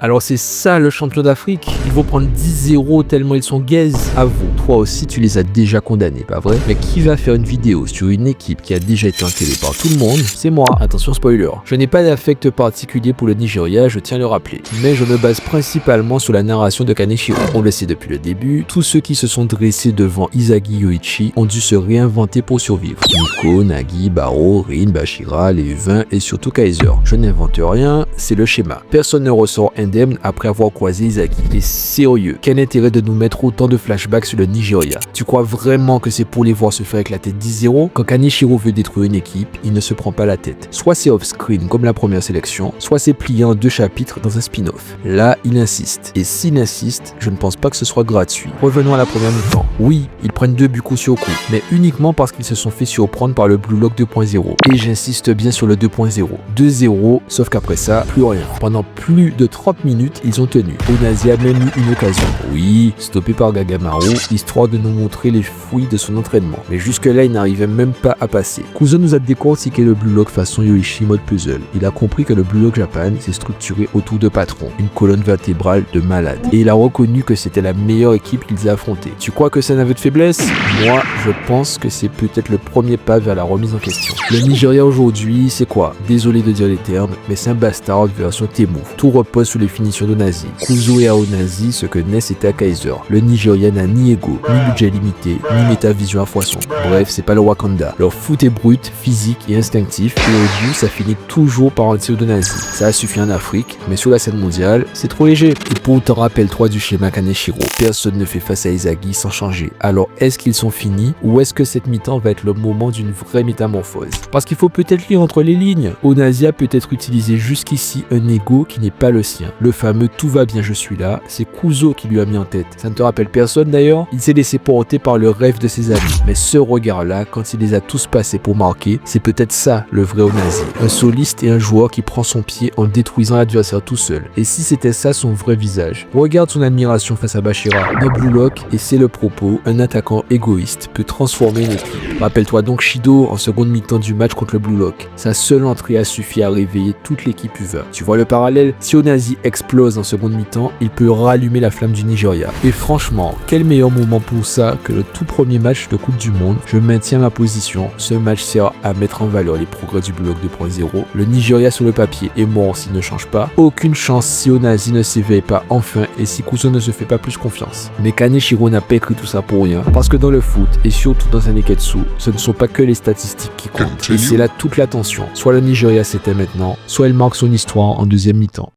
Alors c'est ça le champion d'Afrique. Ils vont prendre 10-0 tellement ils sont gaze. Avoue, toi aussi tu les as déjà condamnés, pas vrai? Mais qui va faire une vidéo sur une équipe qui a déjà été enterrée par tout le monde? C'est moi. Attention spoiler. Je n'ai pas d'affect particulier pour le Nigeria, je tiens à le rappeler. Mais je me base principalement sur la narration de Kaneshiro. On le sait depuis le début, tous ceux qui se sont dressés devant Isagi Yoichi ont dû se réinventer pour survivre. Nico, Nagi, Baro, Rin, Bashira, les 20 et surtout Kaiser. Je n'invente rien, c'est le schéma. Personne ne ressort indemne après avoir croisé Isagi. Et sérieux, quel intérêt de nous mettre autant de flashbacks sur le Nigeria? Tu crois vraiment que c'est pour les voir se faire éclater 10-0? Quand Kaneshiro veut détruire une équipe, il ne se prend pas la tête. Soit c'est off-screen comme la première sélection, soit c'est plié en 2 chapitres dans un spin-off. Là, il insiste. Et s'il insiste, je ne pense pas que ce soit gratuit. Revenons à la première mi-temps. Oui, ils prennent 2 buts coup sur coup, mais uniquement parce qu'ils se sont fait surprendre par le Blue Lock 2.0. Et j'insiste bien sur le 2.0. 2-0, sauf qu'après ça, plus rien. Pendant plus de 30 minutes, ils ont tenu. Onazi a même eu une occasion. Oui, stoppé par Gagamaru, histoire de nous montrer les fruits de son entraînement. Mais jusque-là, il n'arrivait même pas à passer. Kuzo nous a décortiqué le Blue Lock façon Yoichi mode puzzle. Il a compris que le Blue Lock Japan s'est structuré autour de patrons, une colonne vertébrale de malades. Et il a reconnu que c'était la meilleure équipe qu'ils aient affrontée. Tu crois que c'est un aveu de faiblesse? Moi, je pense que c'est peut-être le premier pas vers la remise en question. Le Nigeria aujourd'hui, c'est quoi? Désolé de dire les termes, mais c'est un bastard version Temu. Tout repose sur les finitions d'Onazi. Kuzo et à Onazi, ce que Ness était à Kaiser. Le Nigeria n'a ni ego, ni budget limité, ni métavision à foison. Bref, c'est pas le Wakanda. Leur foot est brut, physique et instinctif, et au bout, ça finit toujours par un tir d'Onazi. Ça a suffi en Afrique, mais sur la scène mondiale, c'est trop léger. Et pourtant, rappelle-toi du schéma Kaneshiro. Personne ne fait face à Isagi sans changer. Alors, est-ce qu'ils sont finis, ou est-ce que cette mi-temps va être le moment d'une vraie métamorphose? Parce qu'il faut peut-être lire entre les lignes. Onazi a peut-être utilisé jusqu'ici un ego qui n'est pas le sien. Le fameux « tout va bien, je suis là », c'est Kuzo qui lui a mis en tête. Ça ne te rappelle personne d'ailleurs? Il s'est laissé porter par le rêve de ses amis. Mais ce regard-là, quand il les a tous passés pour marquer, c'est peut-être ça le vrai Onazi. Un soliste et un joueur qui prend son pied en détruisant l'adversaire tout seul. Et si c'était ça son vrai visage? Regarde son admiration face à Bashira. Dans Blue Lock, et c'est le propos, un attaquant égoïste peut transformer une équipe. Rappelle-toi donc Shido en seconde mi-temps du match contre le Blue Lock. Sa seule entrée a suffi à réveiller toute l'équipe UVA. Tu vois le parallèle? Si Onazi explose en seconde mi-temps, il peut rallumer la flamme du Nigeria. Et franchement, quel meilleur moment pour ça que le tout premier match de Coupe du Monde? Je maintiens ma position. Ce match sert à mettre en valeur les progrès du Blue Lock 2.0. Le Nigeria sur le papier est mort s'il ne change pas. Aucune chance si Onazi ne s'éveille pas enfin et si Kuzo ne se fait pas plus confiance. Mais Kaneshiro n'a pas écrit tout ça pour rien. Parce que dans le foot, et surtout dans un neketsu, ce ne sont pas que les statistiques qui comptent. Et c'est là toute l'attention. Soit le Nigeria s'éteint maintenant, soit elle marque son histoire en deuxième mi-temps.